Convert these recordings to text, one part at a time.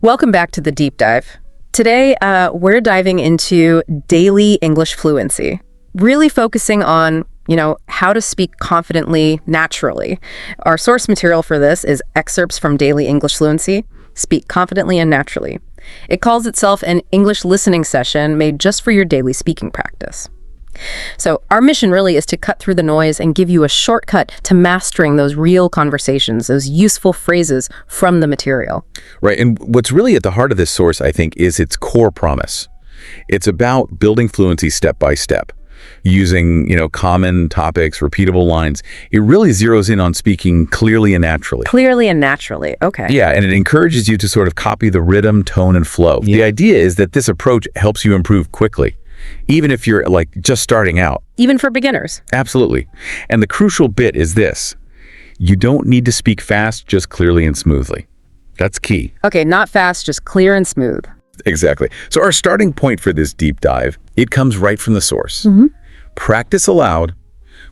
Welcome back to the deep dive. Today, we're diving into daily English fluency, really focusing on, how to speak confidently, naturally. Our source material for this is excerpts from Daily English Fluency, Speak Confidently and Naturally. It calls itself an English listening session made just for your daily speaking practice. So our mission really is to cut through the noise and give you a shortcut to mastering those real conversations, those useful phrases from the material. Right, and what's really at the heart of this source, I think, is its core promise. It's about building fluency step by step, using, common topics, repeatable lines. It really zeroes in on speaking clearly and naturally. Clearly and naturally, okay. Yeah, and it encourages you to sort of copy the rhythm, tone, and flow. Yeah. The idea is that this approach helps you improve quickly, even if you're just starting out. Even for beginners. Absolutely. And the crucial bit is this. You don't need to speak fast, just clearly and smoothly. That's key. Okay, not fast, just clear and smooth. Exactly. So our starting point for this deep dive, it comes right from the source. Practice aloud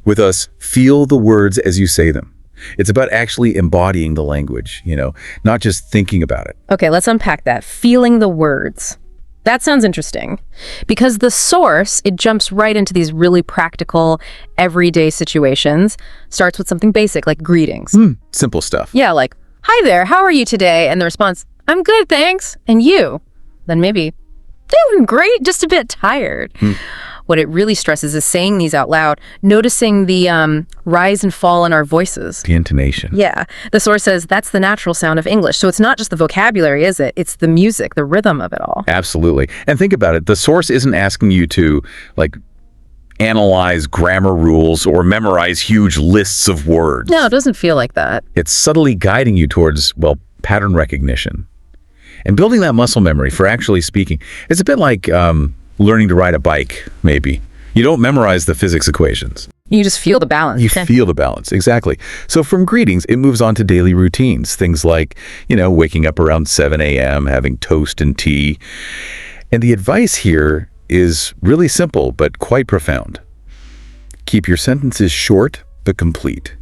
with us. Feel the words as you say them. It's about actually embodying the language, not just thinking about it. Okay, let's unpack that. Feeling the words. That sounds interesting because the source, it jumps right into these really practical, everyday situations, starts with something basic like greetings. Simple stuff. Yeah, like, hi there, how are you today? And the response, I'm good, thanks. And you? Then maybe, doing great, just a bit tired. What it really stresses is saying these out loud, noticing the rise and fall in our voices. The intonation. Yeah. The source says that's the natural sound of English. So it's not just the vocabulary, is it? It's the music, the rhythm of it all. Absolutely. And think about it. The source isn't asking you to, analyze grammar rules or memorize huge lists of words. No, it doesn't feel like that. It's subtly guiding you towards, pattern recognition. And building that muscle memory for actually speaking. It's a bit like learning to ride a bike, maybe. You don't memorize the physics equations. You just feel the balance. You feel the balance, exactly. So from greetings, it moves on to daily routines. Things like, waking up around 7 a.m., having toast and tea. And the advice here is really simple, but quite profound. Keep your sentences short but complete.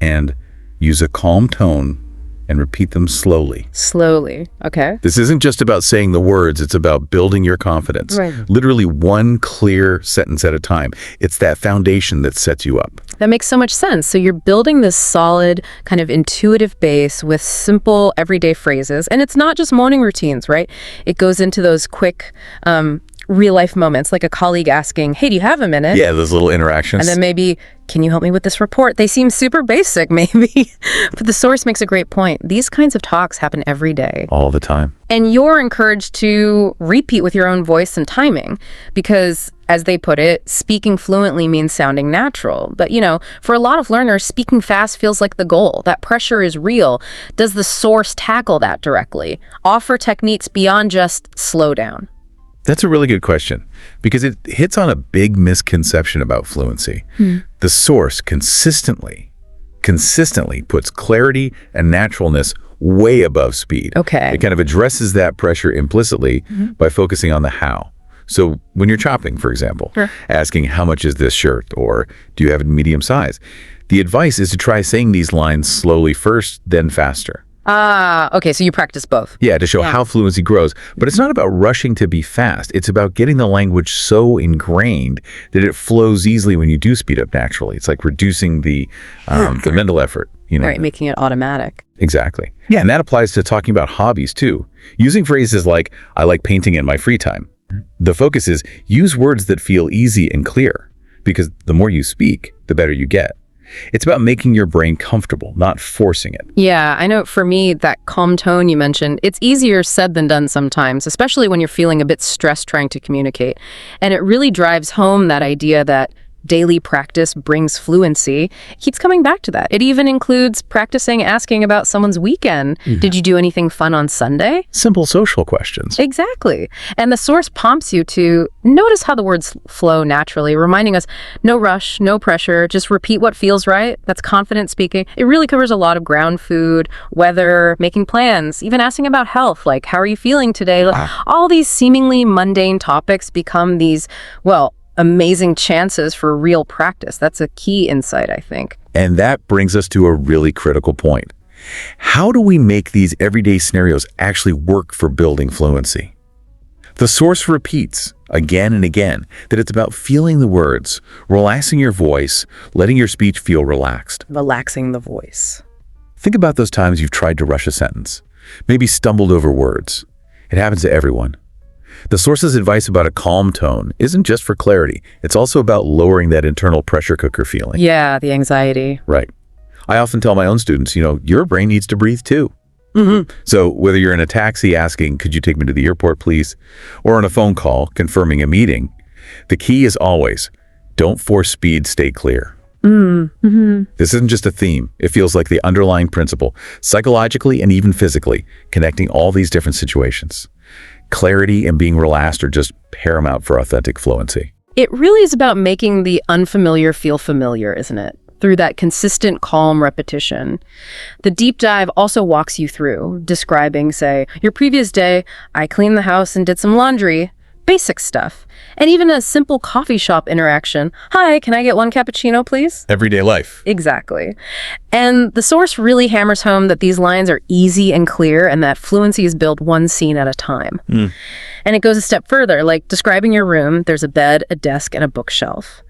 And use a calm tone and repeat them slowly. Slowly, okay. This isn't just about saying the words, it's about building your confidence. Right. Literally one clear sentence at a time. It's that foundation that sets you up. That makes so much sense. So you're building this solid, kind of intuitive base with simple, everyday phrases. And it's not just morning routines, right? It goes into those quick, real-life moments, like a colleague asking, hey, do you have a minute? Yeah, those little interactions. And then maybe, can you help me with this report? They seem super basic, maybe. But the source makes a great point. These kinds of talks happen every day. All the time. And you're encouraged to repeat with your own voice and timing because, as they put it, speaking fluently means sounding natural. But, for a lot of learners, speaking fast feels like the goal. That pressure is real. Does the source tackle that directly? Offer techniques beyond just slow down? That's a really good question because it hits on a big misconception about fluency. The source consistently puts clarity and naturalness way above speed. Okay. It kind of addresses that pressure implicitly by focusing on the how. So when you're shopping, for example, asking how much is this shirt or do you have it in medium size? The advice is to try saying these lines slowly first, then faster. Okay, so you practice both. Yeah, to show how fluency grows. But it's not about rushing to be fast. It's about getting the language so ingrained that it flows easily when you do speed up naturally. It's like reducing the mental effort. Right, making it automatic. Exactly. Yeah, and that applies to talking about hobbies too. Using phrases like, I like painting in my free time. The focus is use words that feel easy and clear because the more you speak, the better you get. It's about making your brain comfortable, not forcing it. Yeah, I know for me, that calm tone you mentioned, it's easier said than done sometimes, especially when you're feeling a bit stressed trying to communicate. And it really drives home that idea that daily practice brings fluency. It keeps coming back to that. It even includes practicing asking about someone's weekend. Did you do anything fun on Sunday? Simple social questions. Exactly. And the source prompts you to notice how the words flow naturally, reminding us, no rush, no pressure, just repeat what feels right. That's confident speaking. It really covers a lot of ground, food, weather, making plans, even asking about health, like how are you feeling today? All these seemingly mundane topics become these, amazing chances for real practice. That's a key insight, I think. And that brings us to a really critical point. How do we make these everyday scenarios actually work for building fluency? The source repeats again and again that it's about feeling the words, relaxing your voice, letting your speech feel relaxed. Relaxing the voice. Think about those times you've tried to rush a sentence, maybe stumbled over words. It happens to everyone. The source's advice about a calm tone isn't just for clarity. It's also about lowering that internal pressure cooker feeling. Yeah, the anxiety. Right. I often tell my own students, your brain needs to breathe too. So whether you're in a taxi asking, could you take me to the airport, please? Or on a phone call confirming a meeting, the key is always, don't force speed, stay clear. This isn't just a theme. It feels like the underlying principle, psychologically and even physically, connecting all these different situations. Clarity and being relaxed are just paramount for authentic fluency. It really is about making the unfamiliar feel familiar, isn't it? Through that consistent, calm repetition. The deep dive also walks you through, describing, say, your previous day, I cleaned the house and did some laundry. Basic stuff. And even a simple coffee shop interaction. Hi, can I get one cappuccino, please? Everyday life. Exactly. And the source really hammers home that these lines are easy and clear and that fluency is built one scene at a time. And it goes a step further, like describing your room, there's a bed, a desk, and a bookshelf.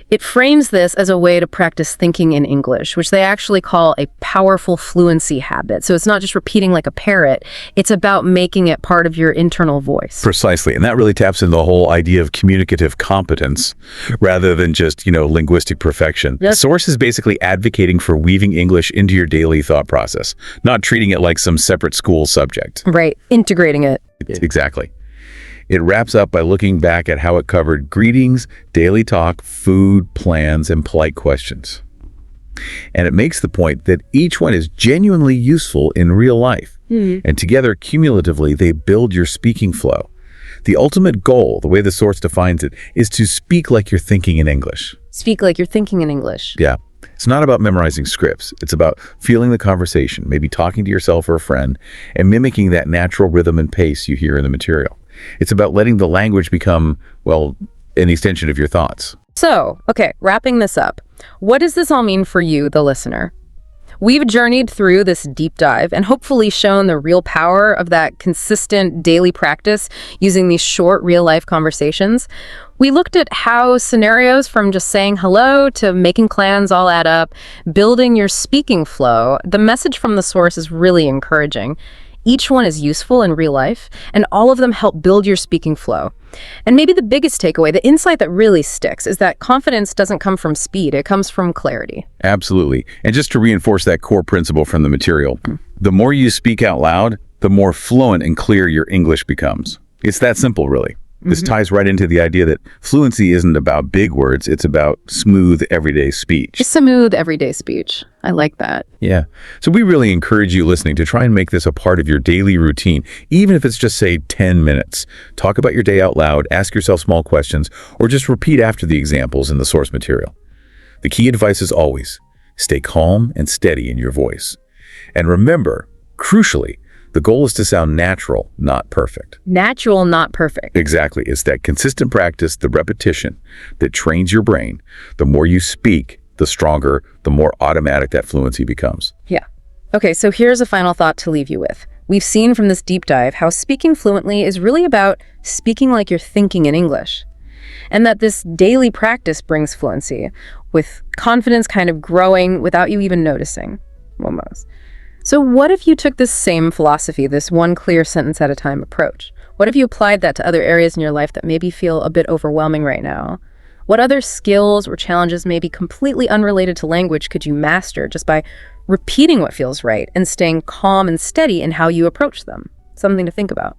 It frames this as a way to practice thinking in English, which they actually call a powerful fluency habit. So it's not just repeating like a parrot, it's about making it part of your internal voice. Precisely. And that really taps into the whole idea of communicative competence rather than just, linguistic perfection. Yep. The source is basically advocating for weaving English into your daily thought process, not treating it like some separate school subject. Right. Integrating it. Exactly. It wraps up by looking back at how it covered greetings, daily talk, food, plans, and polite questions. And it makes the point that each one is genuinely useful in real life. And together, cumulatively, they build your speaking flow. The ultimate goal, the way the source defines it, is to speak like you're thinking in English. Speak like you're thinking in English. Yeah. It's not about memorizing scripts. It's about feeling the conversation, maybe talking to yourself or a friend, and mimicking that natural rhythm and pace you hear in the material. It's about letting the language become, an extension of your thoughts. So, okay, wrapping this up, what does this all mean for you, the listener? We've journeyed through this deep dive and hopefully shown the real power of that consistent daily practice using these short real-life conversations. We looked at how scenarios from just saying hello to making plans all add up, building your speaking flow. The message from the source is really encouraging. Each one is useful in real life, and all of them help build your speaking flow. And maybe the biggest takeaway, the insight that really sticks, is that confidence doesn't come from speed, it comes from clarity. Absolutely. And just to reinforce that core principle from the material, the more you speak out loud, the more fluent and clear your English becomes. It's that simple, really. This ties right into the idea that fluency isn't about big words, it's about smooth, everyday speech. Smooth, everyday speech. I like that. Yeah. So we really encourage you listening to try and make this a part of your daily routine, even if it's just, say, 10 minutes. Talk about your day out loud, ask yourself small questions, or just repeat after the examples in the source material. The key advice is always, stay calm and steady in your voice. And remember, crucially, the goal is to sound natural, not perfect. Natural, not perfect. Exactly. It's that consistent practice, the repetition, that trains your brain. The more you speak, the stronger, the more automatic that fluency becomes. Yeah. Okay, so here's a final thought to leave you with. We've seen from this deep dive how speaking fluently is really about speaking like you're thinking in English. And that this daily practice brings fluency, with confidence kind of growing without you even noticing, almost. So what if you took this same philosophy, this one clear sentence at a time approach? What if you applied that to other areas in your life that maybe feel a bit overwhelming right now? What other skills or challenges, maybe completely unrelated to language, could you master just by repeating what feels right and staying calm and steady in how you approach them? Something to think about.